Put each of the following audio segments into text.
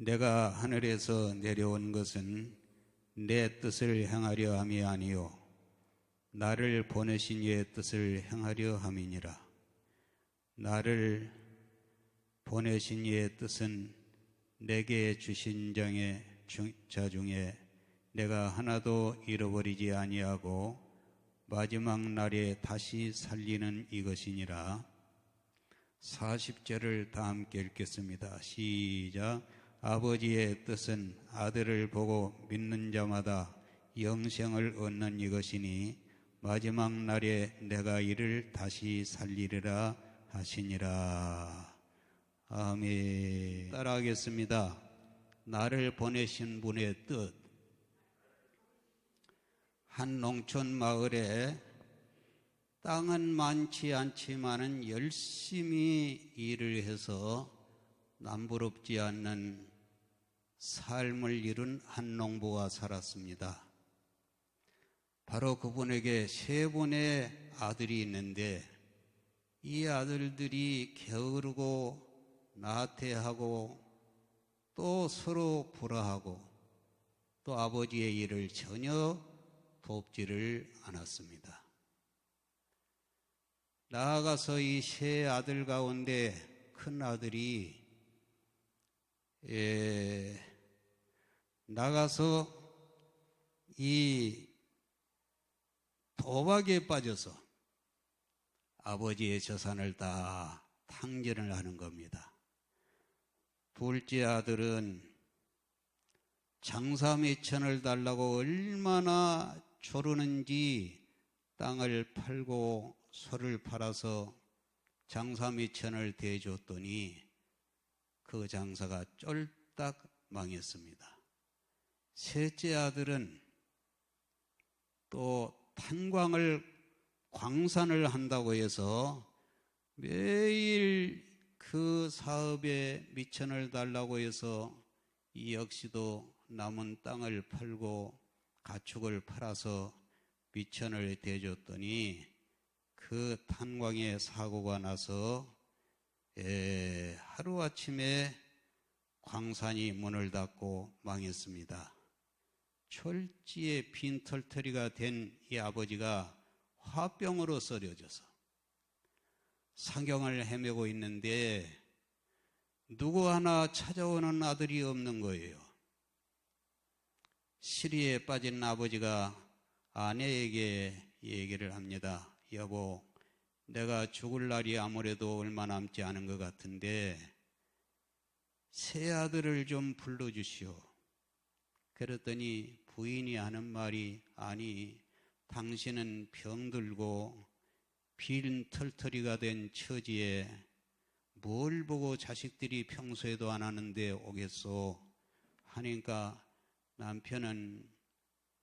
내가 하늘에서 내려온 것은 내 뜻을 행하려 함이 아니요 나를 보내신 이의 뜻을 행하려 함이니라. 나를 보내신 이의 뜻은 내게 주신 자 중에 내가 하나도 잃어버리지 아니하고 마지막 날에 다시 살리는 이것이니라. 40절을 다 함께 읽겠습니다. 시작. 아버지의 뜻은 아들을 보고 믿는 자마다 영생을 얻는 이것이니 마지막 날에 내가 이를 다시 살리리라 하시니라. 아멘. 따라하겠습니다. 나를 보내신 분의 뜻. 한 농촌 마을에 땅은 많지 않지만은 열심히 일을 해서 남부럽지 않는 삶을 이룬 한 농부가 살았습니다. 바로 그분에게 3분의 아들이 있는데 이 아들들이 게으르고 나태하고 또 서로 불화하고 또 아버지의 일을 전혀 돕지를 않았습니다. 나아가서 이 3 아들 가운데 큰 아들이 나가서 이 도박에 빠져서 아버지의 재산을 다 탕진을 하는 겁니다. 둘째 아들은 장사미천을 달라고 얼마나 조르는지 땅을 팔고 소를 팔아서 장사미천을 대줬더니 그 장사가 쫄딱 망했습니다. 셋째 아들은 또 광산을 한다고 해서 매일 그 사업에 미천을 달라고 해서 이 역시도 남은 땅을 팔고 가축을 팔아서 미천을 대줬더니 그 탄광에 사고가 나서 하루아침에 광산이 문을 닫고 망했습니다. 철지에 빈털터리가 된 이 아버지가 화병으로 쓰러져서 상경을 헤매고 있는데 누구 하나 찾아오는 아들이 없는 거예요. 시리에 빠진 아버지가 아내에게 얘기를 합니다. 여보, 내가 죽을 날이 아무래도 얼마 남지 않은 것 같은데 새 아들을 좀 불러주시오. 그랬더니 부인이 하는 말이, 아니, 당신은 병들고 빈털터리가 된 처지에 뭘 보고 자식들이 평소에도 안 하는데 오겠소 하니까 남편은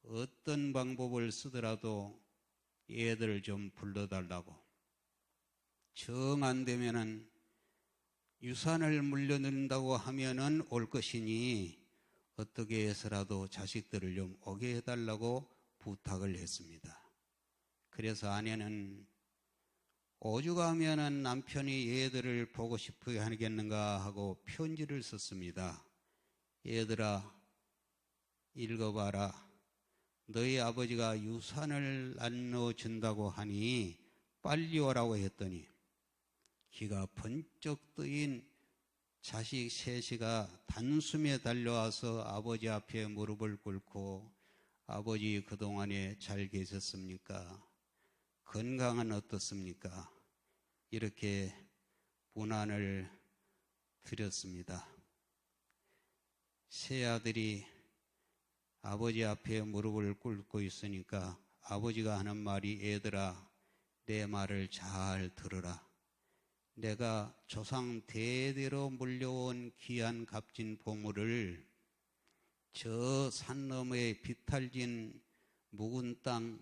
어떤 방법을 쓰더라도 얘들을 좀 불러달라고, 정 안 되면은 유산을 물려준다고 하면은 올 것이니 어떻게 해서라도 자식들을 좀 오게 해달라고 부탁을 했습니다. 그래서 아내는 오죽하면은 남편이 얘들을 보고 싶게 하겠는가 하고 편지를 썼습니다. 얘들아, 읽어봐라. 너희 아버지가 유산을 안 넣어준다고 하니 빨리 오라고 했더니 기가 번쩍 뜨인 자식 셋이가 단숨에 달려와서 아버지 앞에 무릎을 꿇고, 아버지 그동안에 잘 계셨습니까? 건강은 어떻습니까? 이렇게 문안을 드렸습니다. 세 아들이 아버지 앞에 무릎을 꿇고 있으니까 아버지가 하는 말이, 얘들아, 내 말을 잘 들으라. 내가 조상 대대로 물려온 귀한 값진 보물을 저 산 너머에 비탈진 묵은 땅,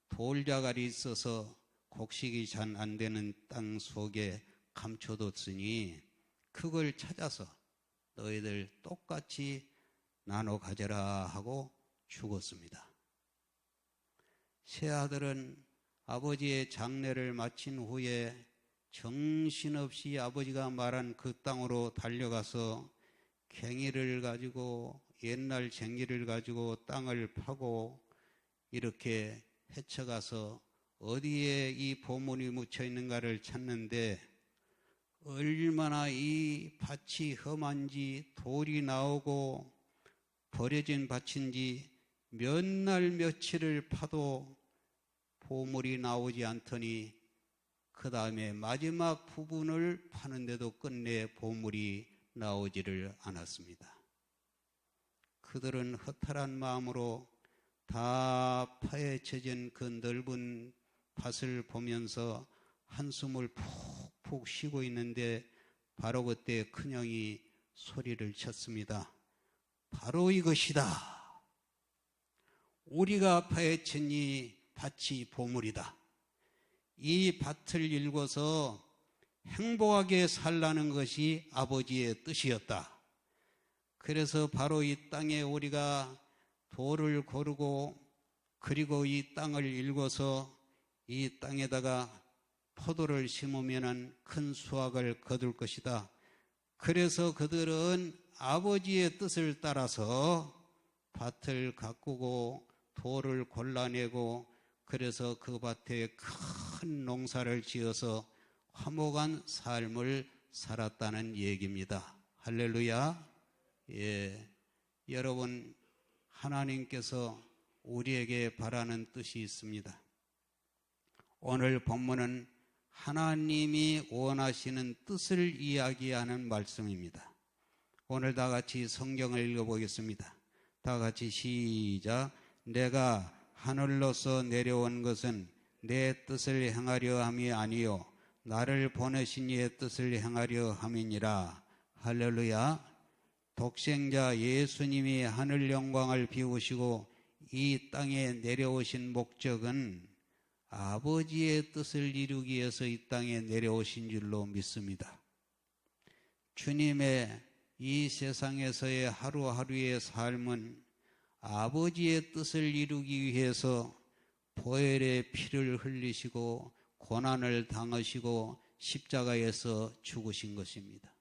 돌자갈이 있어서 곡식이 잘 안 되는 땅 속에 감춰뒀으니 그걸 찾아서 너희들 똑같이 나눠 가져라 하고 죽었습니다. 세 아들은 아버지의 장례를 마친 후에 정신없이 아버지가 말한 그 땅으로 달려가서 갱이를 가지고 옛날 쟁기를 가지고 땅을 파고 이렇게 헤쳐가서 어디에 이 보물이 묻혀 있는가를 찾는데 얼마나 이 밭이 험한지 돌이 나오고 버려진 밭인지 몇 날 며칠을 파도 보물이 나오지 않더니 그 다음에 마지막 부분을 파는데도 끝내 보물이 나오지를 않았습니다. 그들은 허탈한 마음으로 다 파헤쳐진 그 넓은 밭을 보면서 한숨을 푹푹 쉬고 있는데 바로 그때 큰형이 소리를 쳤습니다. 바로 이것이다. 우리가 파헤친 이 밭이 보물이다. 이 밭을 일궈서 행복하게 살라는 것이 아버지의 뜻이었다. 그래서 바로 이 땅에 우리가 돌을 고르고 그리고 이 땅을 일궈서 이 땅에다가 포도를 심으면 큰 수확을 거둘 것이다. 그래서 그들은 아버지의 뜻을 따라서 밭을 가꾸고 돌을 골라내고 그래서 그 밭에 큰 농사를 지어서 화목한 삶을 살았다는 얘기입니다. 할렐루야. 예, 여러분 하나님께서 우리에게 바라는 뜻이 있습니다. 오늘 본문은 하나님이 원하시는 뜻을 이야기하는 말씀입니다. 오늘 다 같이 성경을 읽어보겠습니다. 다 같이 시작. 내가 하늘로서 내려온 것은 내 뜻을 행하려 함이 아니요 나를 보내신 이의 뜻을 행하려 함이니라. 할렐루야. 독생자 예수님이 하늘 영광을 비우시고 이 땅에 내려오신 목적은 아버지의 뜻을 이루기 위해서 이 땅에 내려오신 줄로 믿습니다. 주님의 이 세상에서의 하루하루의 삶은 아버지의 뜻을 이루기 위해서 보혈의 피를 흘리시고 고난을 당하시고 십자가에서 죽으신 것입니다.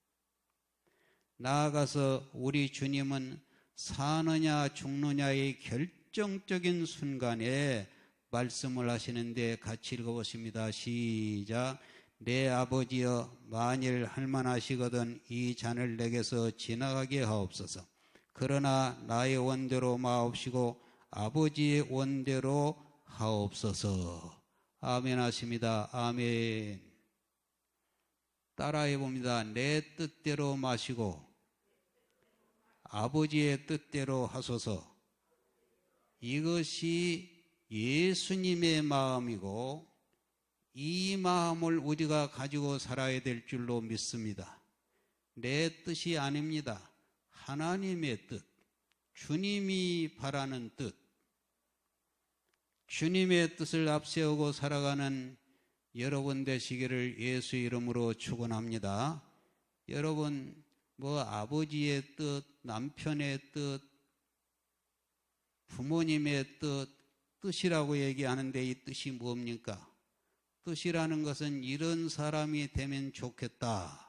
나아가서 우리 주님은 사느냐 죽느냐의 결정적인 순간에 말씀을 하시는데 같이 읽어보십니다. 시작. 내 아버지여 만일 할만하시거든 이 잔을 내게서 지나가게 하옵소서. 그러나 나의 원대로 마옵시고 아버지의 원대로 하옵소서. 아멘 하십니다. 아멘. 따라해 봅니다. 내 뜻대로 마시고 아버지의 뜻대로 하소서. 이것이 예수님의 마음이고 이 마음을 우리가 가지고 살아야 될 줄로 믿습니다. 내 뜻이 아닙니다. 하나님의 뜻, 주님이 바라는 뜻, 주님의 뜻을 앞세우고 살아가는 여러분 되시기를 예수 이름으로 축원합니다. 여러분 아버지의 뜻, 남편의 뜻, 부모님의 뜻이라고 얘기하는데 이 뜻이 뭡니까? 뜻이라는 것은 이런 사람이 되면 좋겠다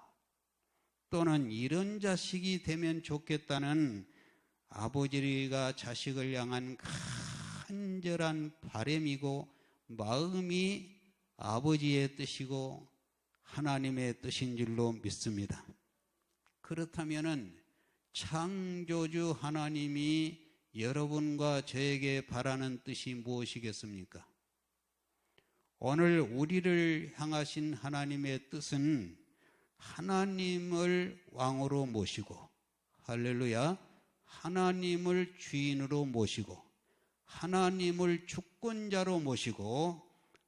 또는 이런 자식이 되면 좋겠다는 아버지가 자식을 향한 간절한 바람이고 마음이 아버지의 뜻이고 하나님의 뜻인 줄로 믿습니다. 그렇다면 창조주 하나님이 여러분과 저에게 바라는 뜻이 무엇이겠습니까? 오늘 우리를 향하신 하나님의 뜻은 하나님을 왕으로 모시고 할렐루야 하나님을 주인으로 모시고 하나님을 주권자로 모시고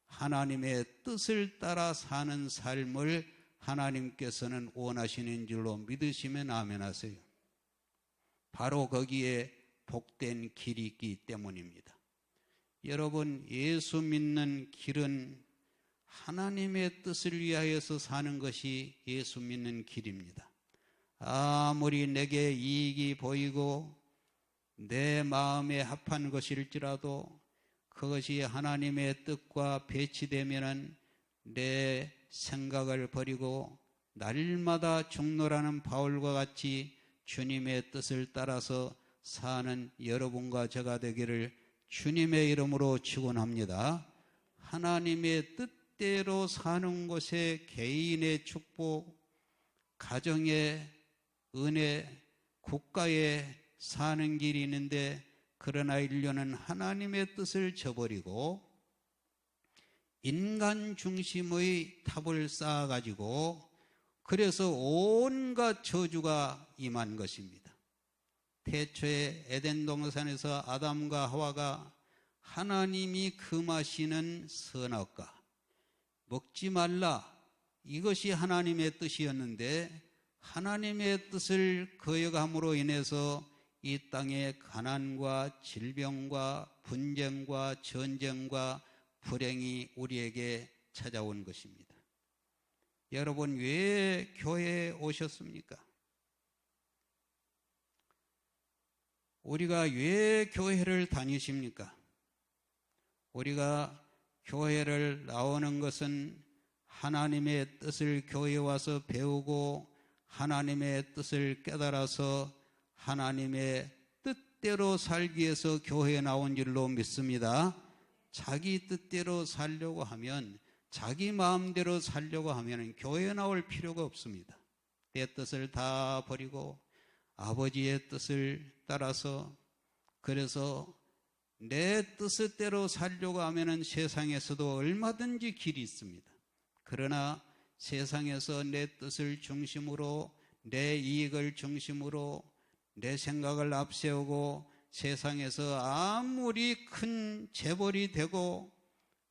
하나님의 뜻을 따라 사는 삶을 하나님께서는 원하시는 줄로 믿으시면 아멘 하세요. 바로 거기에 복된 길이 있기 때문입니다. 여러분 예수 믿는 길은 하나님의 뜻을 위하여서 사는 것이 예수 믿는 길입니다. 아무리 내게 이익이 보이고 내 마음에 합한 것일지라도 그것이 하나님의 뜻과 배치되면 내 생각을 버리고 날마다 죽노라는 바울과 같이 주님의 뜻을 따라서 사는 여러분과 제가 되기를 주님의 이름으로 축원합니다. 하나님의 뜻대로 사는 곳에 개인의 축복, 가정의 은혜, 국가에 사는 길이 있는데, 그러나 인류는 하나님의 뜻을 저버리고 인간 중심의 탑을 쌓아가지고 그래서 온갖 저주가 임한 것입니다. 태초에 에덴 동산에서 아담과 하와가 하나님이 금하시는 선악과 먹지 말라, 이것이 하나님의 뜻이었는데 하나님의 뜻을 거역함으로 인해서 이 땅에 가난과 질병과 분쟁과 전쟁과 불행이 우리에게 찾아온 것입니다. 여러분, 왜 교회에 오셨습니까? 우리가 왜 교회를 다니십니까? 우리가 교회를 나오는 것은 하나님의 뜻을 교회에 와서 배우고 하나님의 뜻을 깨달아서 하나님의 뜻대로 살기 위해서 교회에 나온 줄로 믿습니다. 자기 뜻대로 살려고 하면, 자기 마음대로 살려고 하면 교회에 나올 필요가 없습니다. 내 뜻을 다 버리고 아버지의 뜻을 따라서, 그래서 내 뜻대로 살려고 하면 세상에서도 얼마든지 길이 있습니다. 그러나 세상에서 내 뜻을 중심으로, 내 이익을 중심으로 내 생각을 앞세우고 세상에서 아무리 큰 재벌이 되고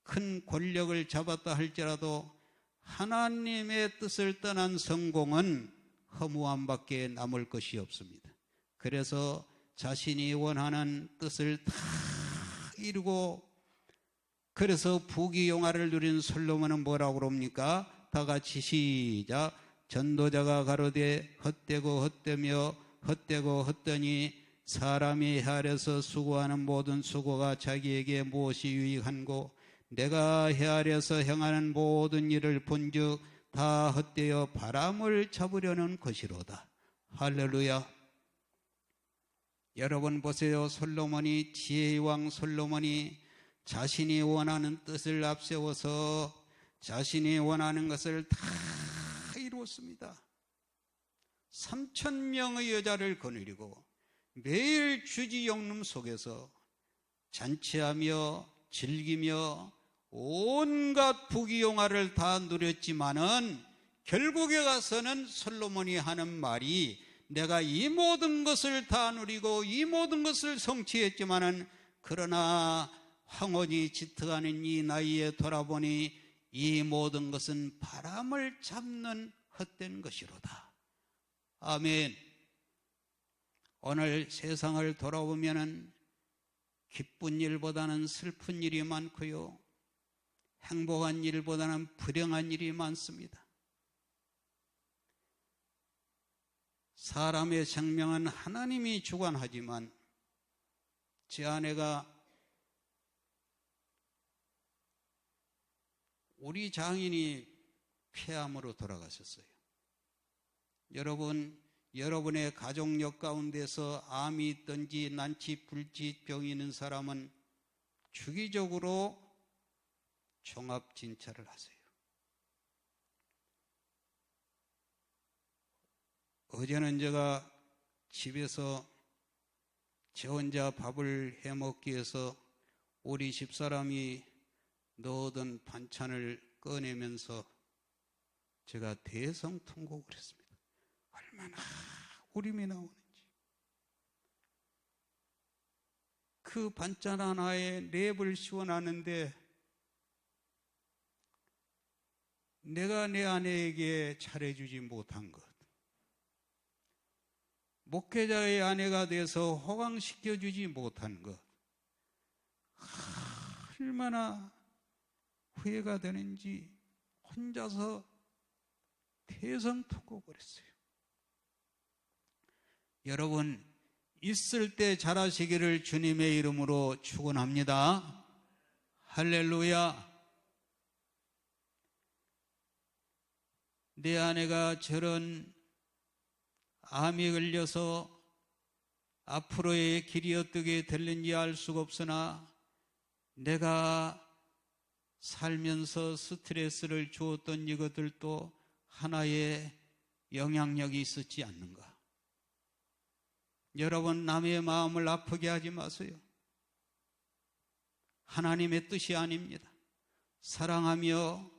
큰 권력을 잡았다 할지라도 하나님의 뜻을 떠난 성공은 허무함밖에 남을 것이 없습니다. 그래서 자신이 원하는 뜻을 다 이루고, 그래서 부귀영화를 누린 솔로몬은 뭐라고 그럽니까? 다 같이 시작. 전도자가 가로되 헛되고 헛되며 헛되고 헛되니 사람이 헤아려서 수고하는 모든 수고가 자기에게 무엇이 유익한고, 내가 헤아려서 행하는 모든 일을 본즉 다 헛되어 바람을 잡으려는 것이로다. 할렐루야. 여러분 보세요. 솔로몬이, 지혜의 왕 솔로몬이 자신이 원하는 뜻을 앞세워서 자신이 원하는 것을 다 이루었습니다. 3,000명의 여자를 거느리고 매일 주지영름 속에서 잔치하며 즐기며 온갖 부귀영화를 다 누렸지만은 결국에 가서는 솔로몬이 하는 말이, 내가 이 모든 것을 다 누리고 이 모든 것을 성취했지만은 그러나 황혼이 짙어가는 이 나이에 돌아보니 이 모든 것은 바람을 잡는 헛된 것이로다. 아멘. 오늘 세상을 돌아보면은 기쁜 일보다는 슬픈 일이 많고요, 행복한 일보다는 불행한 일이 많습니다. 사람의 생명은 하나님이 주관하지만 제 아내가 우리 장인이 폐암으로 돌아가셨어요. 여러분, 여러분의 가족력 가운데서 암이 있든지 난치, 불치, 병이 있는 사람은 주기적으로 종합 진찰을 하세요. 어제는 제가 집에서 저 혼자 밥을 해 먹기 위해서 우리 집사람이 넣어둔 반찬을 꺼내면서 제가 대성통곡을 했습니다. 얼마나 울음이 나오는지. 그 반찬 하나에 랩을 씌워놨는데 내가 내 아내에게 잘해주지 못한 것, 목회자의 아내가 돼서 호강시켜주지 못한 것, 얼마나 후회가 되는지 혼자서 대성통곡을 했어요. 여러분, 있을 때 잘하시기를 주님의 이름으로 축원합니다. 할렐루야. 내 아내가 저런 암에 걸려서 앞으로의 길이 어떻게 될는지 알 수가 없으나 내가 살면서 스트레스를 주었던 이것들도 하나의 영향력이 있었지 않는가? 여러분, 남의 마음을 아프게 하지 마세요. 하나님의 뜻이 아닙니다. 사랑하며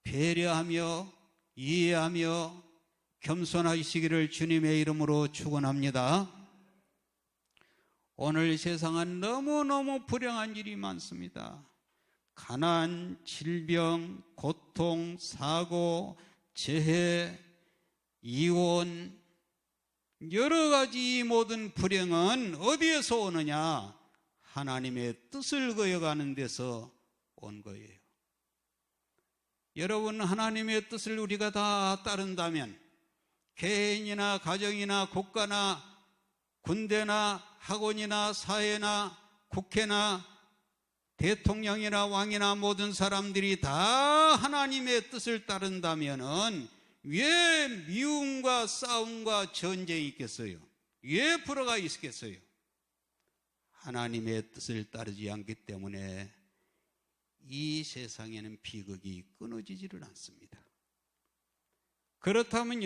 배려하며 이해하며 겸손하시기를 주님의 이름으로 축원합니다. 오늘 세상은 너무너무 불행한 일이 많습니다. 가난, 질병, 고통, 사고, 재해, 이혼, 여러 가지 모든 불행은 어디에서 오느냐? 하나님의 뜻을 그어가는 데서 온 거예요. 여러분, 하나님의 뜻을 우리가 다 따른다면 개인이나 가정이나 국가나 군대나 학원이나 사회나 국회나 대통령이나 왕이나 모든 사람들이 다 하나님의 뜻을 따른다면은 왜 미움과 싸움과 전쟁이 있겠어요? 왜 불화가 있겠어요? 하나님의 뜻을 따르지 않기 때문에 이 세상에는 비극이 끊어지지를 않습니다. 그렇다면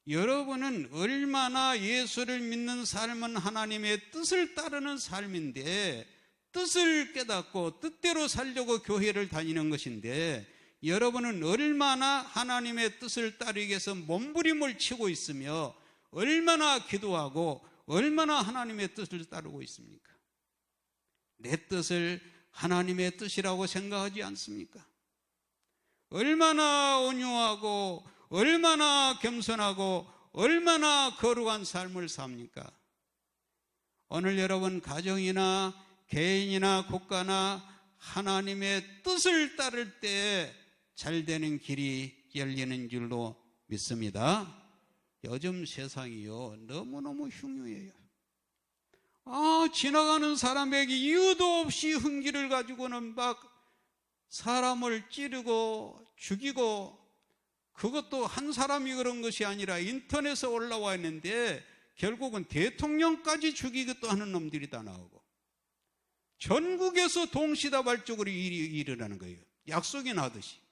여러분은 얼마나 예수를 믿는 삶은 하나님의 뜻을 따르는 삶인데, 뜻을 깨닫고 뜻대로 살려고 교회를 다니는 것인데, 여러분은 얼마나 하나님의 뜻을 따르기 위해서 몸부림을 치고 있으며 얼마나 기도하고 얼마나 하나님의 뜻을 따르고 있습니까? 내 뜻을 하나님의 뜻이라고 생각하지 않습니까? 얼마나 온유하고 얼마나 겸손하고 얼마나 거룩한 삶을 삽니까? 오늘 여러분, 가정이나 개인이나 국가나 하나님의 뜻을 따를 때 잘 되는 길이 열리는 줄로 믿습니다. 요즘 세상이요, 너무너무 흉흉해요. 지나가는 사람에게 이유도 없이 흥기를 가지고는 막 사람을 찌르고 죽이고, 그것도 한 사람이 그런 것이 아니라 인터넷에 올라와 있는데 결국은 대통령까지 죽이기도 하는 놈들이 다 나오고, 전국에서 동시다발적으로 일이 일어나는 거예요. 약속이 나듯이.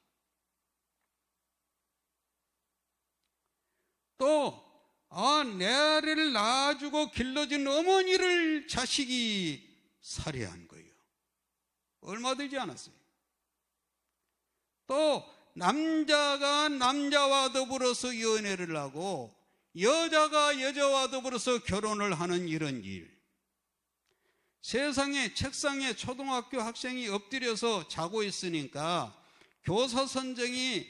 또 내를 낳아주고 길러준 어머니를 자식이 살해한 거예요. 얼마 되지 않았어요. 또 남자가 남자와 더불어서 연애를 하고 여자가 여자와 더불어서 결혼을 하는 이런 일. 세상에 책상에 초등학교 학생이 엎드려서 자고 있으니까 교사 선생이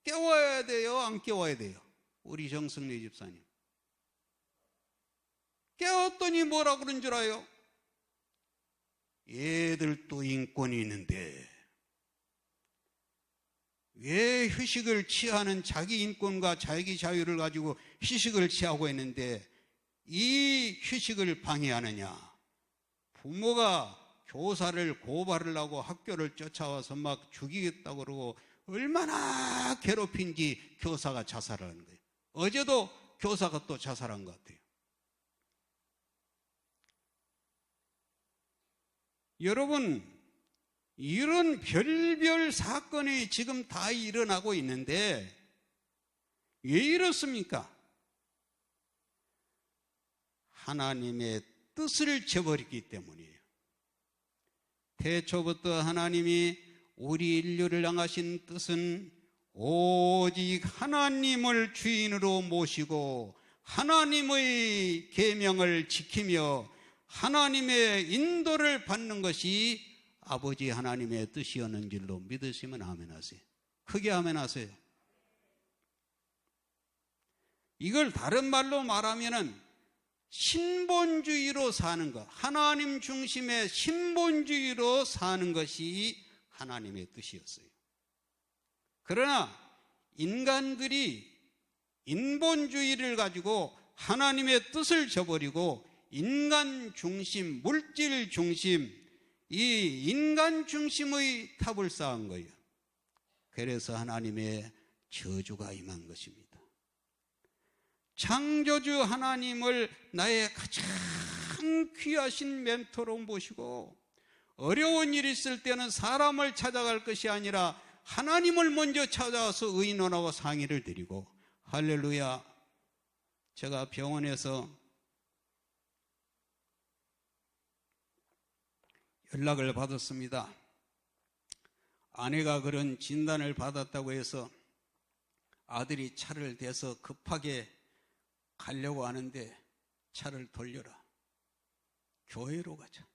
깨워야 돼요, 안 깨워야 돼요? 우리 정승래 집사님. 깨웠더니 뭐라 그런 줄 알아요? 얘들도 인권이 있는데 왜 휴식을 취하는 자기 인권과 자기 자유를 가지고 휴식을 취하고 있는데 이 휴식을 방해하느냐? 부모가 교사를 고발을 하고 학교를 쫓아와서 막 죽이겠다고 그러고 얼마나 괴롭힌지 교사가 자살을 하는 거예요. 어제도 교사가 또 자살한 것 같아요. 여러분, 이런 별별 사건이 지금 다 일어나고 있는데 왜 이렇습니까? 하나님의 뜻을 저버리기 때문이에요. 태초부터 하나님이 우리 인류를 향하신 뜻은 오직 하나님을 주인으로 모시고 하나님의 계명을 지키며 하나님의 인도를 받는 것이 아버지 하나님의 뜻이었는 줄로 믿으시면 아멘 하세요. 크게 아멘 하세요. 이걸 다른 말로 말하면은 신본주의로 사는 것, 하나님 중심의 신본주의로 사는 것이 하나님의 뜻이었어요. 그러나 인간들이 인본주의를 가지고 하나님의 뜻을 저버리고 인간 중심, 물질 중심, 이 인간 중심의 탑을 쌓은 거예요. 그래서 하나님의 저주가 임한 것입니다. 창조주 하나님을 나의 가장 귀하신 멘토로 모시고 어려운 일이 있을 때는 사람을 찾아갈 것이 아니라 하나님을 먼저 찾아와서 의논하고 상의를 드리고, 할렐루야. 제가 병원에서 연락을 받았습니다. 아내가 그런 진단을 받았다고 해서 아들이 차를 대서 급하게 가려고 하는데, 차를 돌려라. 교회로 가자.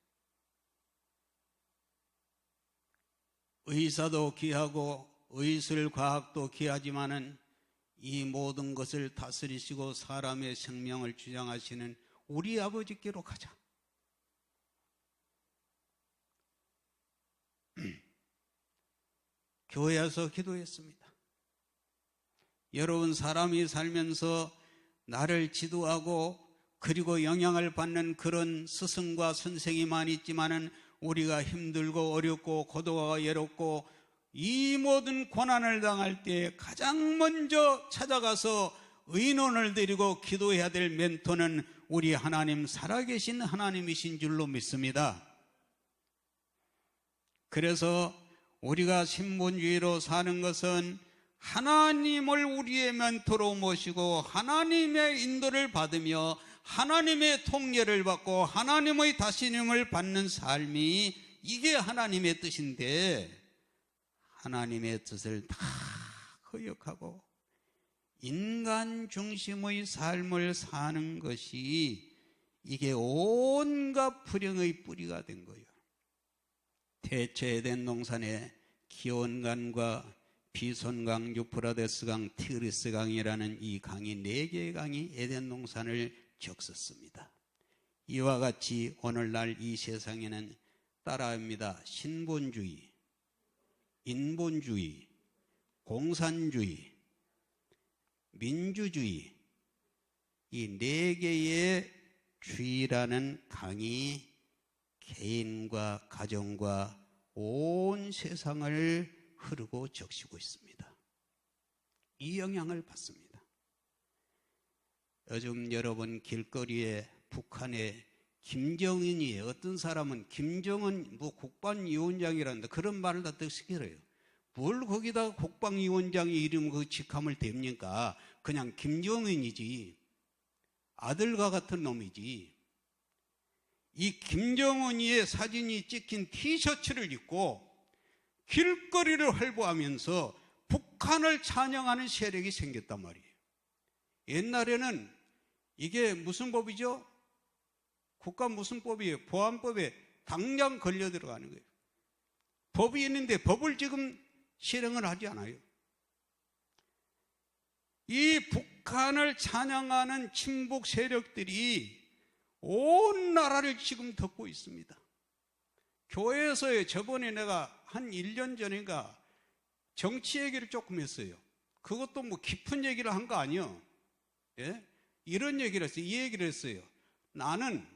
의사도 귀하고 의술과학도 귀하지만은 이 모든 것을 다스리시고 사람의 생명을 주장하시는 우리 아버지께로 가자. 교회에서 기도했습니다. 여러분, 사람이 살면서 나를 지도하고 그리고 영향을 받는 그런 스승과 선생이 많이 있지만은 우리가 힘들고 어렵고 고독하고 외롭고 이 모든 고난을 당할 때 가장 먼저 찾아가서 의논을 드리고 기도해야 될 멘토는 우리 하나님, 살아계신 하나님이신 줄로 믿습니다. 그래서 우리가 신본주의로 사는 것은 하나님을 우리의 멘토로 모시고 하나님의 인도를 받으며 하나님의 통례를 받고 하나님의 다스림을 받는 삶이, 이게 하나님의 뜻인데, 하나님의 뜻을 다 거역하고 인간 중심의 삶을 사는 것이, 이게 온갖 불행의 뿌리가 된 거예요. 대처 에덴 동산에 기온강과 비손강, 유프라데스강, 티그리스강이라는 이 강이 4개의 강이 에덴 동산을 적셨습니다. 이와 같이 오늘날 이 세상에는 따라합니다. 신본주의, 인본주의, 공산주의, 민주주의, 이 4개의 주의라는 강이 개인과 가정과 온 세상을 흐르고 적시고 있습니다. 이 영향을 받습니다. 요즘 여러분 길거리에 북한의 김정은이, 어떤 사람은 김정은 국방위원장이란다 그런 말을 다 뜻시켜요. 뭘 거기다가 국방위원장이 이름 그 직함을 댑니까? 그냥 김정은이지, 아들과 같은 놈이지. 이 김정은이의 사진이 찍힌 티셔츠를 입고 길거리를 활보하면서 북한을 찬양하는 세력이 생겼단 말이에요. 옛날에는 이게 무슨 법이죠? 국가 무슨 법이에요? 보안법에 당장 걸려 들어가는 거예요. 법이 있는데 법을 지금 실행을 하지 않아요. 이 북한을 찬양하는 친북 세력들이 온 나라를 지금 덮고 있습니다. 교회에서 저번에 내가 한 1년 전인가 정치 얘기를 조금 했어요. 그것도 뭐 깊은 얘기를 한 거 아니에요. 예? 이런 얘기를 했어요. 이 얘기를 했어요. 나는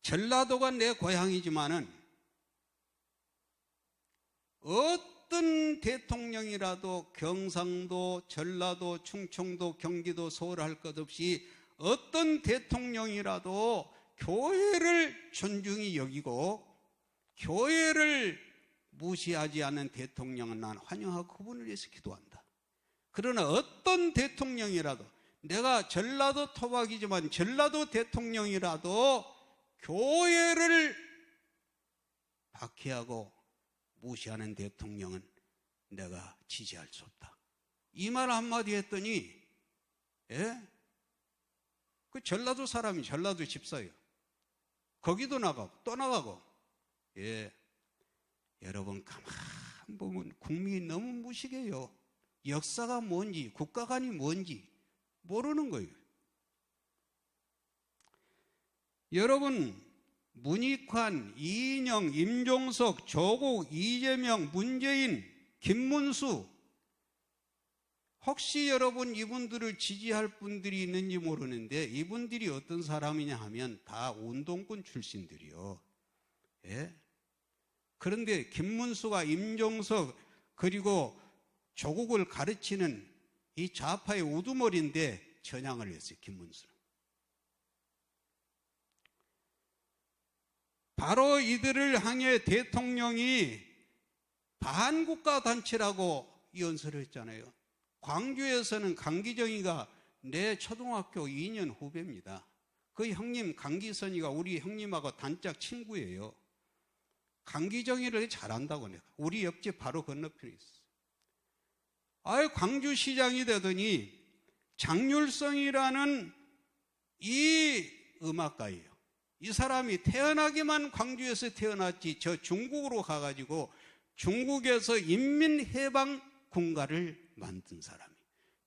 전라도가 내 고향이지만은 어떤 대통령이라도 경상도, 전라도, 충청도, 경기도, 서울 할 것 없이 어떤 대통령이라도 교회를 존중히 여기고 교회를 무시하지 않는 대통령은 난 환영하고 그분을 위해서 기도한다. 그러나 어떤 대통령이라도, 내가 전라도 토박이지만 전라도 대통령이라도 교회를 박해하고 무시하는 대통령은 내가 지지할 수 없다. 이 말 한마디 했더니, 그 전라도 사람이 전라도 집사예요. 거기도 나가고 또 나가고. 여러분 가만 보면 국민이 너무 무식해요. 역사가 뭔지, 국가관이 뭔지 모르는 거예요. 여러분, 문익환, 이인영, 임종석, 조국, 이재명, 문재인, 김문수, 혹시 여러분 이분들을 지지할 분들이 있는지 모르는데 이분들이 어떤 사람이냐 하면 다 운동권 출신들이요. 그런데 김문수가, 임종석, 그리고 조국을 가르치는 이 좌파의 우두머리인데 전향을 했어요. 김문수는. 바로 이들을 향해 대통령이 반국가 단체라고 연설을 했잖아요. 광주에서는 강기정이가 내 초등학교 2년 후배입니다. 그 형님 강기선이가 우리 형님하고 단짝 친구예요. 강기정이를 잘한다고 내가. 우리 옆집 바로 건너편에 있었어요. 아예 광주시장이 되더니 장률성이라는 이 음악가예요. 이 사람이 태어나기만 광주에서 태어났지 저 중국으로 가가지고 중국에서 인민해방군가를 만든 사람이에요.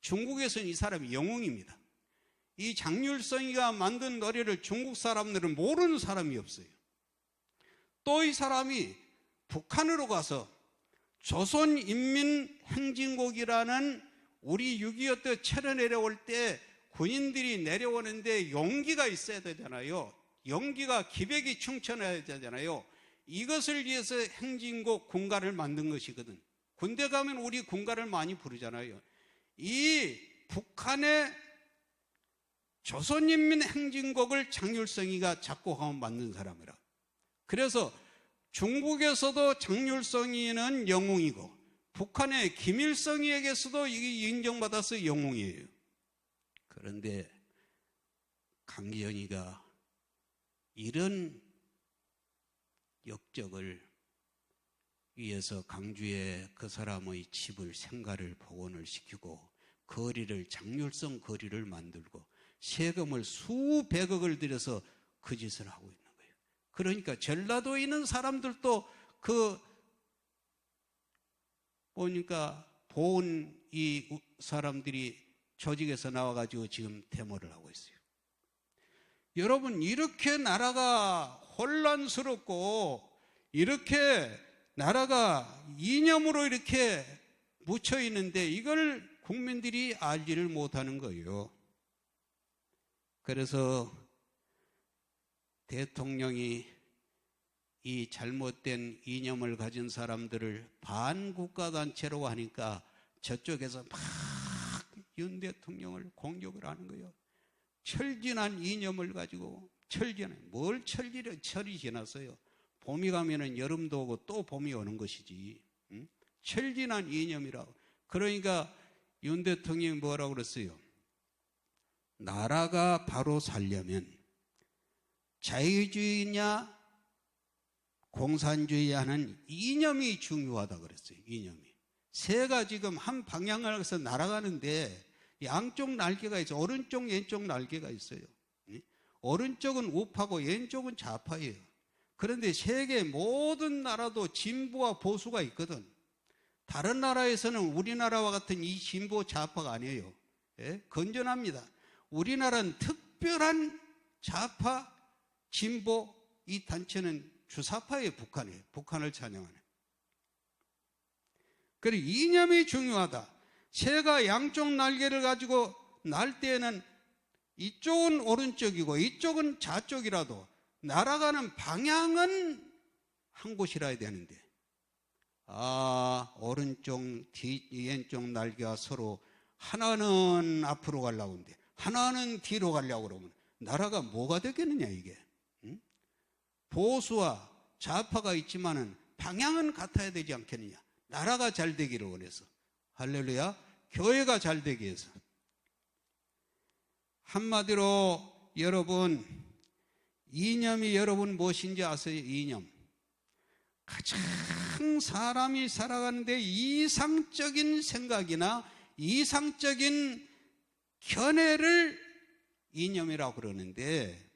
중국에서는 이 사람이 영웅입니다. 이 장률성이가 만든 노래를 중국 사람들은 모르는 사람이 없어요. 또 이 사람이 북한으로 가서 조선인민행진곡이라는 우리 6.25 때 철에 내려올 때 군인들이 내려오는데 용기가 있어야 되잖아요. 용기가 기백이 충천해야 되잖아요. 이것을 위해서 행진곡 군가를 만든 것이거든. 군대 가면 우리 군가를 많이 부르잖아요. 이 북한의 조선인민행진곡을 장률성이가 작곡하고 만든 사람이라. 그래서 중국에서도 장률성이는 영웅이고 북한의 김일성이에게서도 이게 인정받아서 영웅이에요. 그런데 강기정이가 이런 역적을 위해서 강주에 그 사람의 집을 생가를 복원을 시키고 거리를 장률성 거리를 만들고 세금을 수백억을 들여서 그 짓을 하고 있는 거예요. 그러니까 전라도에 있는 사람들도 그 보니까 본 이 사람들이 조직에서 나와가지고 지금 데모를 하고 있어요. 여러분, 이렇게 나라가 혼란스럽고 이렇게 나라가 이념으로 이렇게 묻혀 있는데 이걸 국민들이 알지를 못하는 거예요. 그래서 대통령이 이 잘못된 이념을 가진 사람들을 반국가단체로 하니까 저쪽에서 막 윤 대통령을 공격을 하는 거예요. 철진한 이념을 가지고 뭘 철이 지났어요. 봄이 가면은 여름도 오고 또 봄이 오는 것이지. 응? 철진한 이념이라고. 그러니까 윤 대통령이 뭐라고 그랬어요? 나라가 바로 살려면 자유주의냐 공산주의 하는 이념이 중요하다 그랬어요. 이념이. 새가 지금 한 방향을 해서 날아가는데 양쪽 날개가 있어요. 오른쪽 왼쪽 날개가 있어요. 오른쪽은 우파고 왼쪽은 좌파예요. 그런데 세계 모든 나라도 진보와 보수가 있거든. 다른 나라에서는 우리나라와 같은 이 진보 좌파가 아니에요. 예? 건전합니다. 우리나라는 특별한 좌파 진보 이 단체는 주사파예요. 북한을 찬양하는. 그리고 이념이 중요하다. 새가 양쪽 날개를 가지고 날 때에는 이쪽은 오른쪽이고 이쪽은 좌쪽이라도 날아가는 방향은 한 곳이라야 되는데 오른쪽 왼쪽 날개가 서로 하나는 앞으로 가려고 하는데 하나는 뒤로 가려고 그러면 나라가 뭐가 되겠느냐 이게. 응? 보수와 좌파가 있지만은 방향은 같아야 되지 않겠느냐. 나라가 잘 되기를 원해서. 할렐루야. 교회가 잘 되기 위해서. 한마디로 여러분, 이념이 여러분 무엇인지 아세요? 이념. 가장 사람이 살아가는데 이상적인 생각이나 이상적인 견해를 이념이라고 그러는데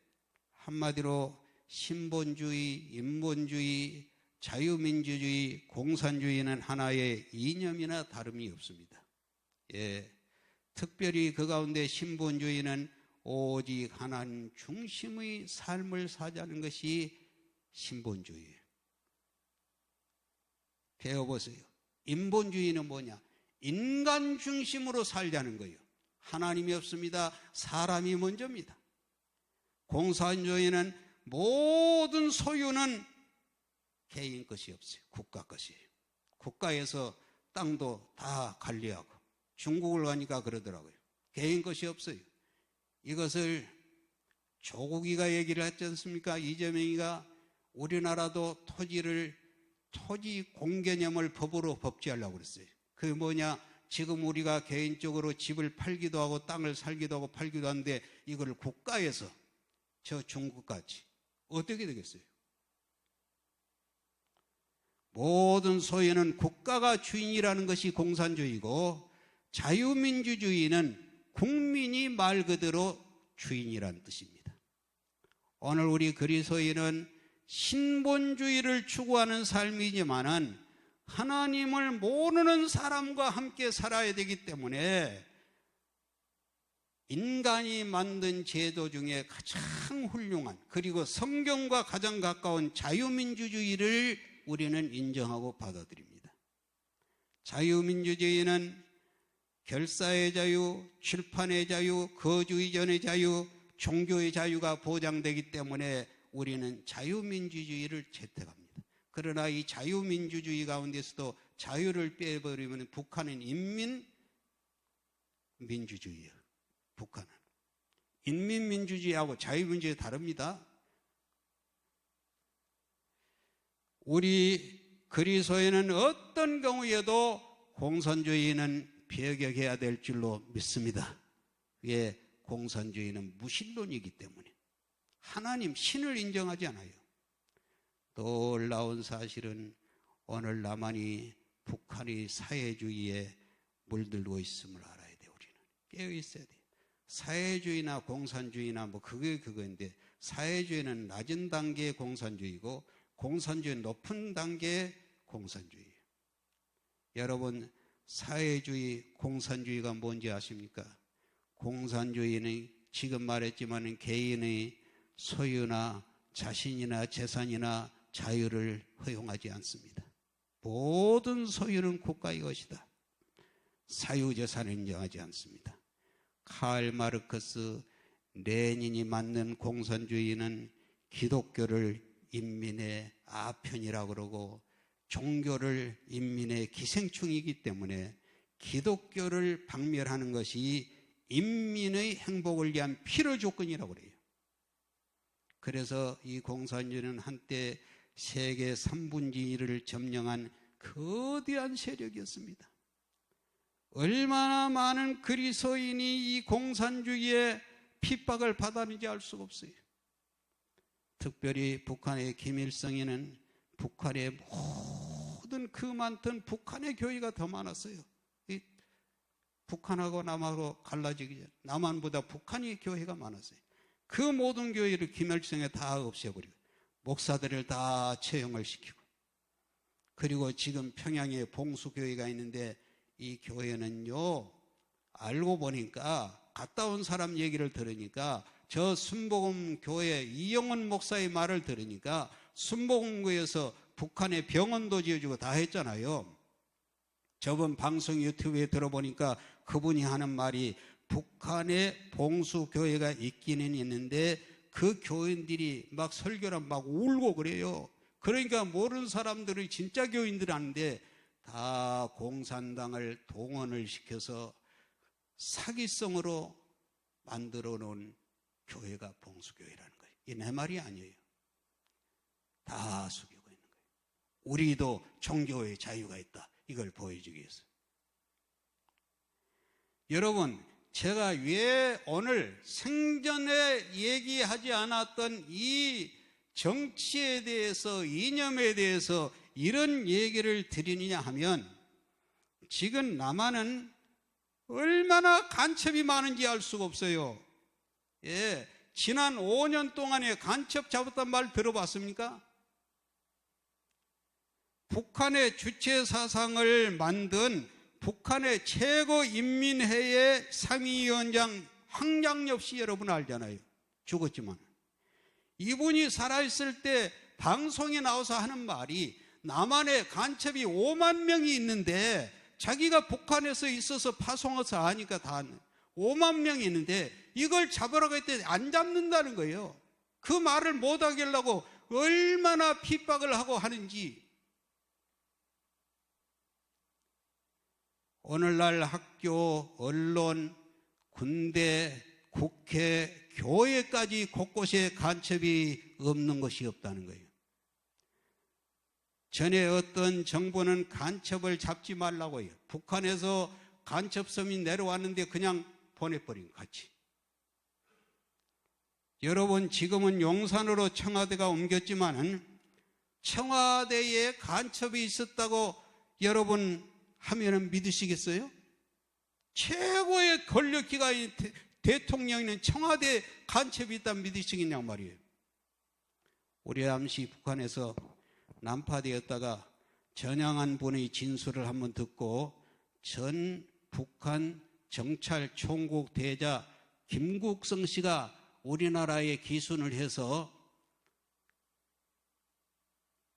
한마디로 신본주의, 인본주의, 자유민주주의, 공산주의는 하나의 이념이나 다름이 없습니다. 예, 특별히 그 가운데 신본주의는 오직 하나님 중심의 삶을 사자는 것이 신본주의예요. 배워보세요. 인본주의는 뭐냐? 인간 중심으로 살자는 거예요. 하나님이 없습니다. 사람이 먼저입니다. 공산주의는 모든 소유는 개인 것이 없어요. 국가 것이에요. 국가에서 땅도 다 관리하고 중국을 가니까 그러더라고요. 개인 것이 없어요. 이것을 조국이가 얘기를 했지 않습니까? 이재명이가 우리나라도 토지 공개념을 법으로 법제하려고 그랬어요. 그게 뭐냐? 지금 우리가 개인적으로 집을 팔기도 하고 땅을 살기도 하고 팔기도 하는데 이걸 국가에서 저 중국까지 어떻게 되겠어요? 모든 소유는 국가가 주인이라는 것이 공산주의고, 자유민주주의는 국민이 말 그대로 주인이라는 뜻입니다. 오늘 우리 그리스도인은 신본주의를 추구하는 삶이지만은 하나님을 모르는 사람과 함께 살아야 되기 때문에 인간이 만든 제도 중에 가장 훌륭한, 그리고 성경과 가장 가까운 자유민주주의를 우리는 인정하고 받아들입니다. 자유민주주의는 결사의 자유, 출판의 자유, 거주 이전의 자유, 종교의 자유가 보장되기 때문에 우리는 자유민주주의를 채택합니다. 그러나 이 자유민주주의 가운데서도 자유를 빼버리면 북한은 인민민주주의예요. 북한은 인민민주주의하고 자유민주주의 다릅니다. 우리 그리스도인은 어떤 경우에도 공산주의는 배격해야 될 줄로 믿습니다. 왜? 공산주의는 무신론이기 때문에 하나님, 신을 인정하지 않아요. 놀라운 사실은 오늘 남한이, 북한이 사회주의에 물들고 있음을 알아야 돼요. 우리는 깨어 있어야 돼요. 사회주의나 공산주의나 뭐 그거인데, 사회주의는 낮은 단계의 공산주의고 공산주의는 높은 단계의 공산주의예요. 여러분, 사회주의, 공산주의가 뭔지 아십니까? 공산주의는 지금 말했지만 개인의 소유나 자신이나 재산이나 자유를 허용하지 않습니다. 모든 소유는 국가의 것이다. 사유재산을 인정하지 않습니다. 칼 마르크스, 레닌이 만든 공산주의는 기독교를 인민의 아편이라고 그러고 종교를 인민의 기생충이기 때문에 기독교를 박멸하는 것이 인민의 행복을 위한 필요 조건이라고 그래요. 그래서 이 공산주의는 한때 세계 3분의 1을 점령한 거대한 세력이었습니다. 얼마나 많은 그리스도인이 이 공산주의의 핍박을 받았는지 알 수가 없어요. 특별히 북한의 김일성에는 북한의 모든 그 많던 북한의 교회가 더 많았어요. 북한하고 남하고 갈라지기 전에 남한보다 북한이 교회가 많았어요. 그 모든 교회를 김일성에 다 없애버리고 목사들을 다 채용을 시키고, 그리고 지금 평양에 봉수교회가 있는데 이 교회는요, 알고 보니까 갔다 온 사람 얘기를 들으니까, 저 순복음 교회 이영원 목사의 말을 들으니까 순복음교회에서 북한에 병원도 지어주고 다 했잖아요. 저번 방송 유튜브에 들어보니까 그분이 하는 말이, 북한에 봉수교회가 있기는 있는데 그 교인들이 막 설교를 막 울고 그래요. 그러니까 모르는 사람들이 진짜 교인들 아닌데 다 공산당을 동원을 시켜서 사기성으로 만들어 놓은 교회가 봉수교회라는 거예요. 이 내 말이 아니에요. 다 속이고 있는 거예요. 우리도 종교의 자유가 있다, 이걸 보여주기 위해서. 여러분, 제가 왜 오늘 생전에 얘기하지 않았던 이 정치에 대해서, 이념에 대해서 이런 얘기를 드리느냐 하면, 지금 남한은 얼마나 간첩이 많은지 알 수가 없어요. 예, 지난 5년 동안에 간첩 잡았단 말 들어봤습니까? 북한의 주체 사상을 만든 북한의 최고인민회의 상임위원장 황장엽 씨 여러분 알잖아요. 죽었지만 이분이 살아있을 때 방송에 나와서 하는 말이, 남한에 간첩이 5만 명이 있는데 자기가 북한에서 있어서 파송해서 하니까 다 5만 명이 있는데 이걸 잡으라고 했더니 안 잡는다는 거예요. 그 말을 못하게 하려고 얼마나 핍박을 하고 하는지. 오늘날 학교, 언론, 군대, 국회, 교회까지 곳곳에 간첩이 없는 것이 없다는 거예요. 전에 어떤 정부는 간첩을 잡지 말라고 해요. 북한에서 간첩섬이 내려왔는데 그냥 보내버린 것 같이. 여러분, 지금은 용산으로 청와대가 옮겼지만 청와대에 간첩이 있었다고 여러분 하면은 믿으시겠어요? 최고의 권력기관인 대통령이는 청와대에 간첩이 있다면 믿으시겠냐고 말이에요. 우리 잠시 북한에서 난파되었다가 전향한 분의 진술을 한번 듣고 전 북한 정찰 총국 대자 김국성 씨가 우리나라에 기순을 해서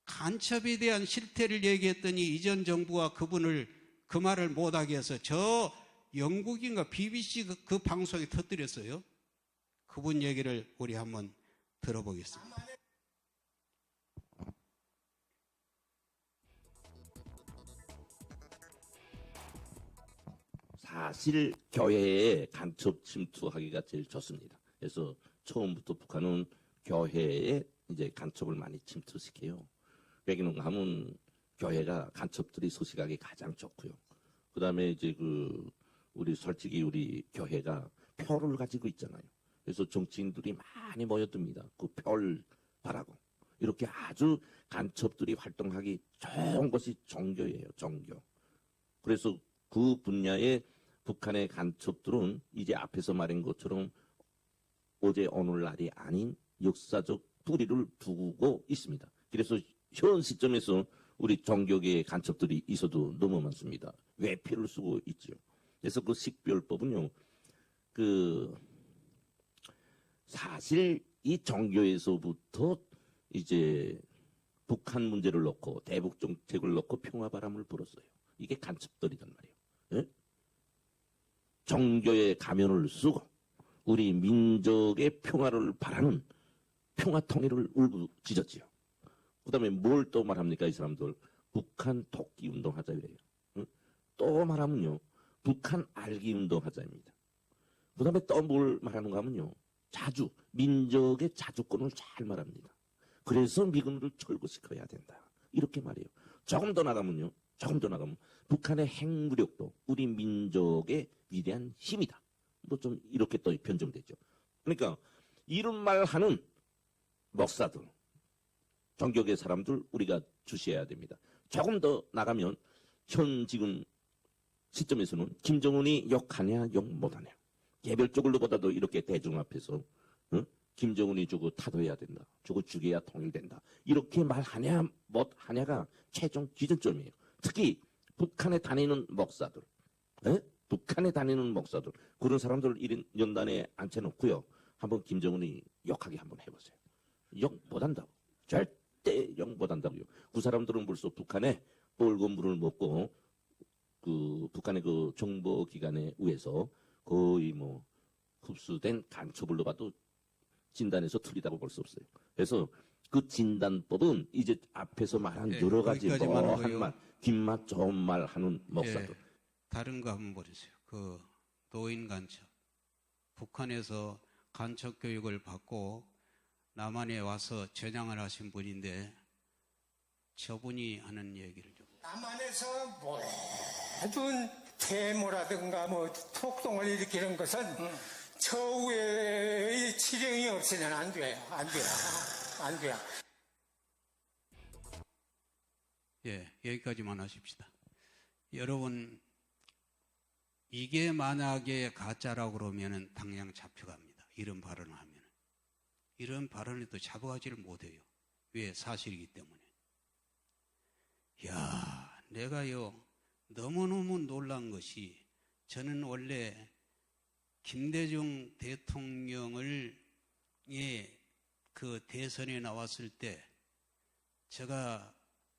간첩에 대한 실태를 얘기했더니 이전 정부가 그분을 그 말을 못하게 해서 저 영국인가 BBC 그 방송에 터뜨렸어요. 그분 얘기를 우리 한번 들어보겠습니다. 사실 교회에 간첩 침투하기가 제일 좋습니다. 그래서 처음부터 북한은 교회에 이제 간첩을 많이 침투시켜요. 왜냐면 하면 교회가 간첩들이 소식하기 가장 좋고요. 그 다음에 이제 우리 솔직히 우리 교회가 표를 가지고 있잖아요. 그래서 정치인들이 많이 모여듭니다. 그 표를 바라고. 이렇게 아주 간첩들이 활동하기 좋은 것이 종교예요. 종교. 그래서 그 분야에 북한의 간첩들은 이제 앞에서 말한 것처럼 어제 오늘날이 아닌 역사적 뿌리를 두고 있습니다. 그래서 현 시점에서 우리 종교계의 간첩들이 있어도 너무 많습니다. 왜 피를 쓰고 있죠? 그래서 그 식별법은요, 사실 이 종교에서부터 이제 북한 문제를 놓고 대북 정책을 놓고 평화 바람을 불었어요. 이게 간첩들이란 말이에요. 예? 종교의 가면을 쓰고 우리 민족의 평화를 바라는 평화 통일을 울부짖었지요. 그 다음에 뭘 또 말합니까? 이 사람들 북한 토끼 운동 하자 이래요. 응? 또 말하면요 북한 알기 운동 하자입니다. 그 다음에 또 뭘 말하는가 하면요 자주 민족의 자주권을 잘 말합니다. 그래서 미군을 철거시켜야 된다 이렇게 말해요. 조금 더 나가면 북한의 핵무력도 우리 민족의 위대한 힘이다. 뭐 좀 이렇게 또 변정되죠. 그러니까 이런 말 하는 목사들, 종교계 사람들 우리가 주시해야 됩니다. 조금 더 나가면 현 지금 시점에서는 김정은이 욕하냐 욕 못하냐 개별적으로 보다도 이렇게 대중 앞에서 김정은이 저거 타도해야 된다. 저거 죽여야 통일된다. 이렇게 말하냐 못하냐가 최종 기준점이에요. 특히 북한에 다니는 목사들, 북한에 다니는 목사들 그런 사람들을 1인 연단에 앉혀놓고요. 한번 김정은이 욕하게 한번 해보세요. 욕 못한다고. 절대 욕 못한다고요. 그 사람들은 벌써 북한에 빨간 물을 먹고 그 북한의 그 정보기관에 의해서 거의 뭐 흡수된 간첩을로 봐도 진단에서 틀리다고 볼 수 없어요. 그래서 그 진단법은 이제 앞에서 말한 여러 가지 한 말, 뒷맛 좋은 말 하는 목사들. 다른 거 한번 보세요. 그 노인 간첩. 북한에서 간첩 교육을 받고 남한에 와서 전향을 하신 분인데 저분이 하는 얘기를 좀. 남한에서 모든 데모라든가 뭐 폭동을 일으키는 것은 처우의 치령이 없으면 안 돼요. 안 돼요. 안 돼요. 예, 여기까지만 하십시다. 여러분, 이게 만약에 가짜라고 그러면은 당장 잡혀갑니다. 이런 발언을 하면은. 이런 발언에도 잡아가지를 못해요. 왜? 사실이기 때문에. 야, 내가요, 너무너무 놀란 것이 저는 원래 김대중 대통령을 그 대선에 나왔을 때 제가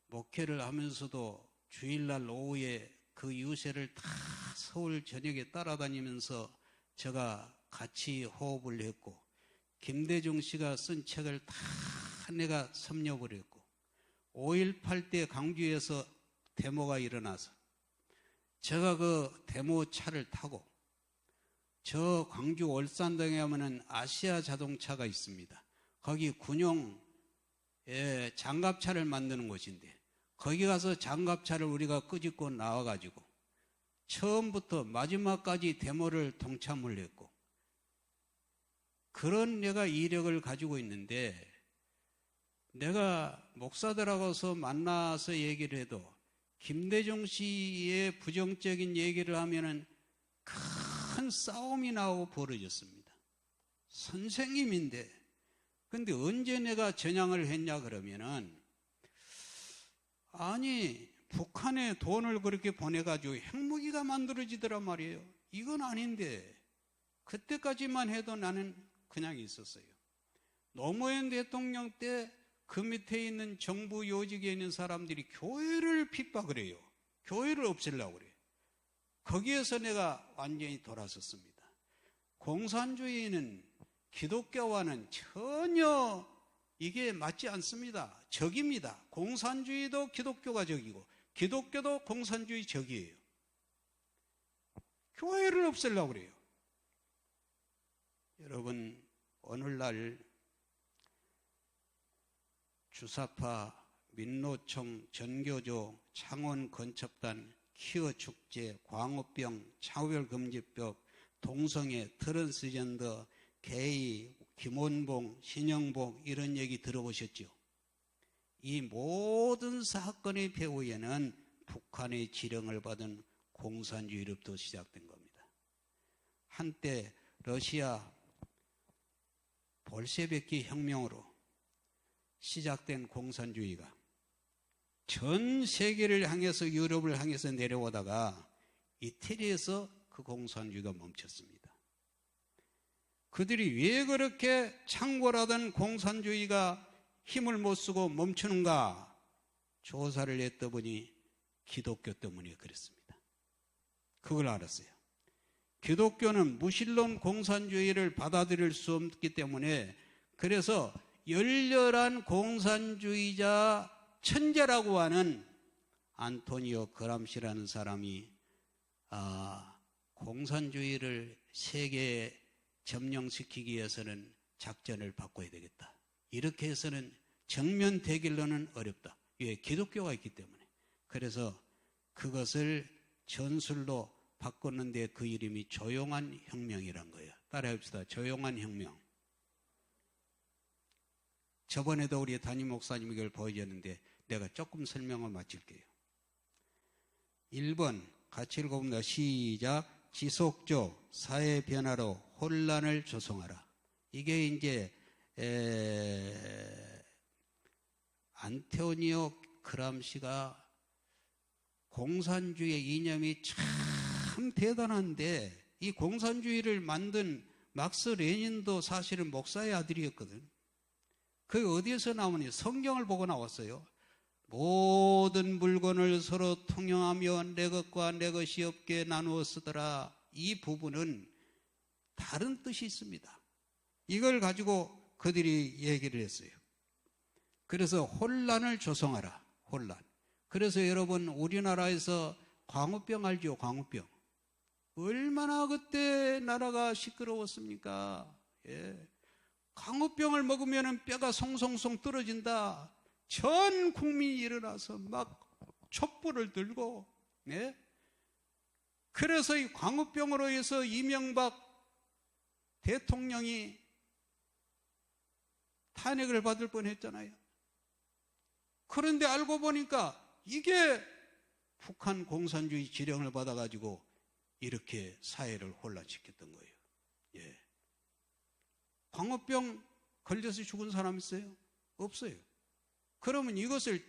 목회를 하면서도 주일날 오후에 그 유세를 다 서울 전역에 따라다니면서 제가 같이 호흡을 했고 김대중 씨가 쓴 책을 다 내가 섭렵을 했고 5.18 때 광주에서 데모가 일어나서 제가 그 데모 차를 타고 저 광주 월산 등에 하면은 아시아 자동차가 있습니다. 거기 군용 장갑차를 만드는 곳인데 거기 가서 장갑차를 우리가 끄집고 나와가지고 처음부터 마지막까지 데모를 동참을 했고 그런 내가 이력을 가지고 있는데 내가 목사들하고서 만나서 얘기를 해도 김대중 씨의 부정적인 얘기를 하면은 큰 싸움이 나오고 벌어졌습니다. 선생님인데 근데 언제 내가 전향을 했냐 그러면은 아니 북한에 돈을 그렇게 보내가지고 핵무기가 만들어지더란 말이에요. 이건 아닌데 그때까지만 해도 나는 그냥 있었어요. 노무현 대통령 때 그 밑에 있는 정부 요직에 있는 사람들이 교회를 핍박을 해요. 교회를 없애려고 그래요. 거기에서 내가 완전히 돌아섰습니다. 공산주의는 기독교와는 전혀 이게 맞지 않습니다. 적입니다. 공산주의도 기독교가 적이고 기독교도 공산주의 적이에요. 교회를 없애려고 그래요. 여러분 오늘날 주사파, 민노총, 전교조, 창원건첩단, 키어축제, 광우병, 차별금지법, 동성애, 트랜스젠더, 게이, 김원봉, 신영복 이런 얘기 들어보셨죠? 이 모든 사건의 배후에는 북한의 지령을 받은 공산주의로부터 시작된 겁니다. 한때 러시아 볼셰비키 혁명으로 시작된 공산주의가 전 세계를 향해서 유럽을 향해서 내려오다가 이태리에서 그 공산주의가 멈췄습니다. 그들이 왜 그렇게 창궐하던 공산주의가 힘을 못 쓰고 멈추는가 조사를 했더니 기독교 때문에 그랬습니다. 그걸 알았어요. 기독교는 무신론 공산주의를 받아들일 수 없기 때문에 그래서 열렬한 공산주의자 천재라고 하는 안토니오 그람시라는 사람이 공산주의를 세계에 점령시키기 위해서는 작전을 바꿔야 되겠다. 이렇게 해서는 정면 대결로는 어렵다. 왜? 기독교가 있기 때문에. 그래서 그것을 전술로 바꿨는데 그 이름이 조용한 혁명이란 거예요. 따라해봅시다. 조용한 혁명. 저번에도 우리 담임 목사님이 이걸 보여줬는데 내가 조금 설명을 마칠게요. 1번 같이 읽어봅니다. 시작. 지속적 사회 변화로 혼란을 조성하라. 이게 이제 안토니오 그람시가 공산주의 이념이 참 대단한데 이 공산주의를 만든 막스 레닌도 사실은 목사의 아들이었거든. 그게 어디에서 나오니? 성경을 보고 나왔어요. 모든 물건을 서로 통용하며 내 것과 내 것이 없게 나누어 쓰더라. 이 부분은 다른 뜻이 있습니다. 이걸 가지고 그들이 얘기를 했어요. 그래서 혼란을 조성하라. 혼란. 그래서 여러분 우리나라에서 광우병 알죠? 광우병. 얼마나 그때 나라가 시끄러웠습니까? 예. 광우병을 먹으면 뼈가 송송송 떨어진다. 전 국민이 일어나서 막 촛불을 들고, 네? 그래서 이 광우병으로 해서 이명박 대통령이 탄핵을 받을 뻔했잖아요. 그런데 알고 보니까 이게 북한 공산주의 지령을 받아가지고 이렇게 사회를 혼란시켰던 거예요. 예. 광우병 걸려서 죽은 사람 있어요? 없어요. 그러면 이것을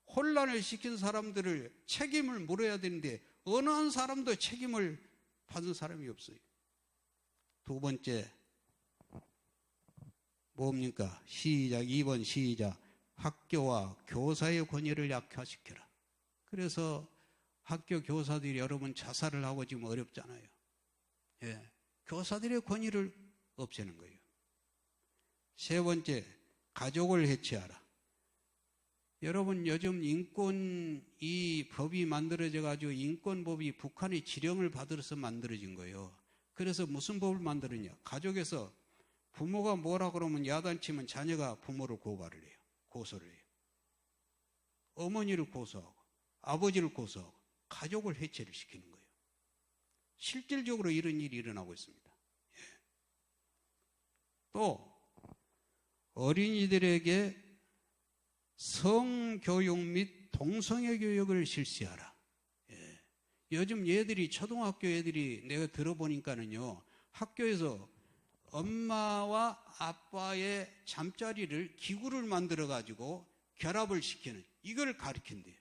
혼란을 시킨 사람들을 책임을 물어야 되는데 어느 한 사람도 책임을 받은 사람이 없어요. 두 번째 뭡니까? 시작. 2번 시작. 학교와 교사의 권위를 약화시켜라. 그래서 학교 교사들이 여러분 자살을 하고 지금 어렵잖아요. 예. 교사들의 권위를 없애는 거예요. 세 번째, 가족을 해체하라. 여러분 요즘 인권 이 법이 만들어져 가지고 인권법이 북한의 지령을 받아서 만들어진 거예요. 그래서 무슨 법을 만들었냐? 가족에서 부모가 뭐라 그러면 야단치면 자녀가 부모를 고발을 해요. 고소를 해요. 어머니를 고소하고 아버지를 고소하고 가족을 해체를 시키는 거예요. 실질적으로 이런 일이 일어나고 있습니다. 예. 또 어린이들에게 성교육 및 동성애 교육을 실시하라. 예. 요즘 얘들이 초등학교 애들이 내가 들어보니까는요, 학교에서 엄마와 아빠의 잠자리를 기구를 만들어 가지고 결합을 시키는, 이걸 가르친대요.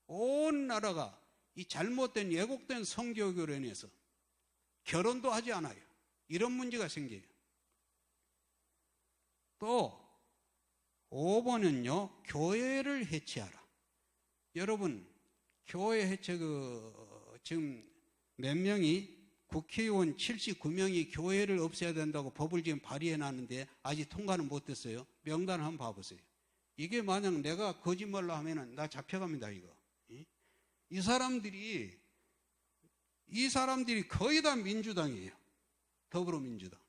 온 나라가 이 잘못된 왜곡된 성교육으로 인해서 결혼도 하지 않아요. 이런 문제가 생겨요. 또 5번은요, 교회를 해체하라. 여러분, 교회 해체 지금 몇 명이 국회의원 79명이 교회를 없애야 된다고 법을 지금 발의해 놨는데 아직 통과는 못 됐어요. 명단을 한번 봐보세요. 이게 만약 내가 거짓말로 하면은 나 잡혀갑니다, 이거. 이 사람들이 거의 다 민주당이에요. 더불어민주당.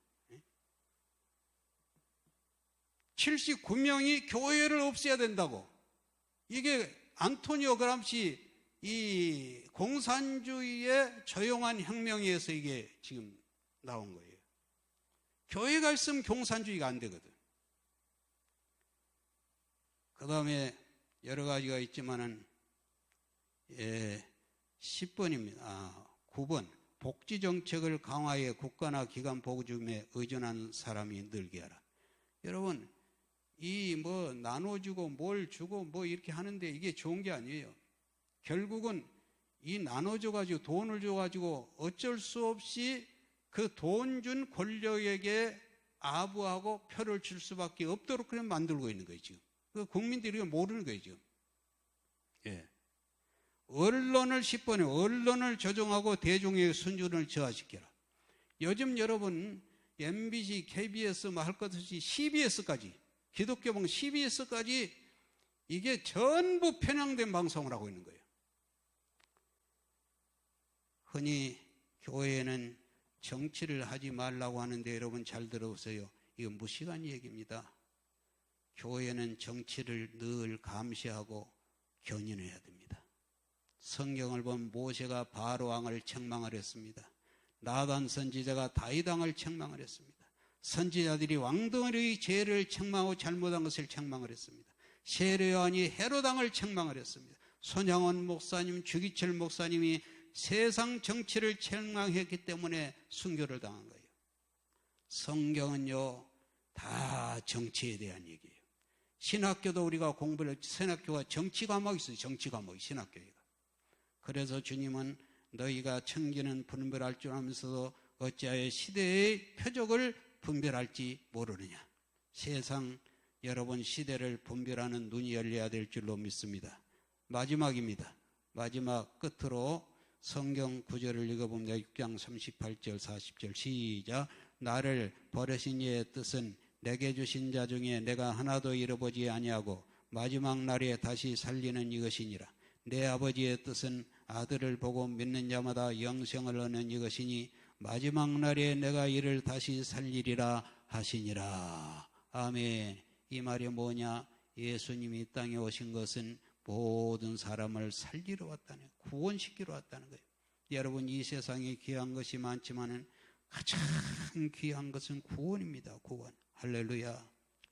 79명이 교회를 없애야 된다고. 이게 안토니오 그람시 이 공산주의의 조용한 혁명에서 이게 지금 나온 거예요. 교회가 있으면 공산주의가 안 되거든. 그 다음에 여러 가지가 있지만은, 10번입니다. 9번. 복지정책을 강화해 국가나 기관 보조금에 의존하는 사람이 늘게 하라. 여러분, 나눠주고 뭘 주고 이렇게 하는데 이게 좋은 게 아니에요. 결국은 이 나눠줘가지고 돈을 줘가지고 어쩔 수 없이 그 돈 준 권력에게 아부하고 표를 줄 수밖에 없도록 그냥 만들고 있는 거예요, 지금. 그 국민들이 모르는 거예요, 지금. 예. 언론을 10번에 언론을 조정하고 대중의 순전을 저하시켜라. 요즘 여러분 MBC, KBS 할 것 없이 CBS까지, 기독교방 CBS까지 이게 전부 편향된 방송을 하고 있는 거예요. 흔히 교회는 정치를 하지 말라고 하는데 여러분 잘 들어보세요. 이건 무식한 얘기입니다. 교회는 정치를 늘 감시하고 견인해야 됩니다. 성경을 보면 모세가 바로 왕을 책망을 했습니다. 나단 선지자가 다윗 왕을 책망을 했습니다. 선지자들이 왕들의 죄를 책망하고 잘못한 것을 책망을 했습니다. 세례요한이 헤롯 왕을 책망을 했습니다. 손양원 목사님, 주기철 목사님이 세상 정치를 책망했기 때문에 순교를 당한 거예요. 성경은요, 다 정치에 대한 얘기예요. 신학교도 우리가 공부를, 신학교가 정치 과목이 있어요. 정치 과목이, 신학교가. 그래서 주님은 너희가 청기는 분별할 줄 알면서도 어찌하여 시대의 표적을 분별할지 모르느냐. 세상 여러분 시대를 분별하는 눈이 열려야 될 줄로 믿습니다. 마지막입니다. 마지막 끝으로 성경 구절을 읽어봅니다. 6장 38절 40절 시작. 나를 버리신 이의 뜻은 내게 주신 자 중에 내가 하나도 잃어보지 아니하고 마지막 날에 다시 살리는 이것이니라. 내 아버지의 뜻은 아들을 보고 믿는 자마다 영생을 얻는 이것이니 마지막 날에 내가 이를 다시 살리리라 하시니라. 아멘. 이 말이 뭐냐? 예수님이 이 땅에 오신 것은 모든 사람을 살리러 왔다는, 구원시키러 왔다는 거예요. 여러분, 이 세상에 귀한 것이 많지만은 가장 귀한 것은 구원입니다. 구원. 할렐루야.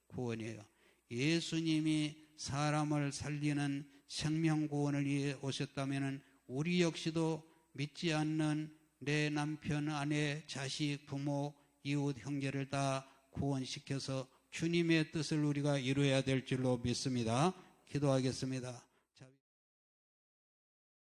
구원이에요. 예수님이 사람을 살리는 생명구원을 위해 오셨다면 우리 역시도 믿지 않는 내 남편, 아내, 자식, 부모, 이웃, 형제를 다 구원시켜서 주님의 뜻을 우리가 이루어야 될 줄로 믿습니다. 기도하겠습니다.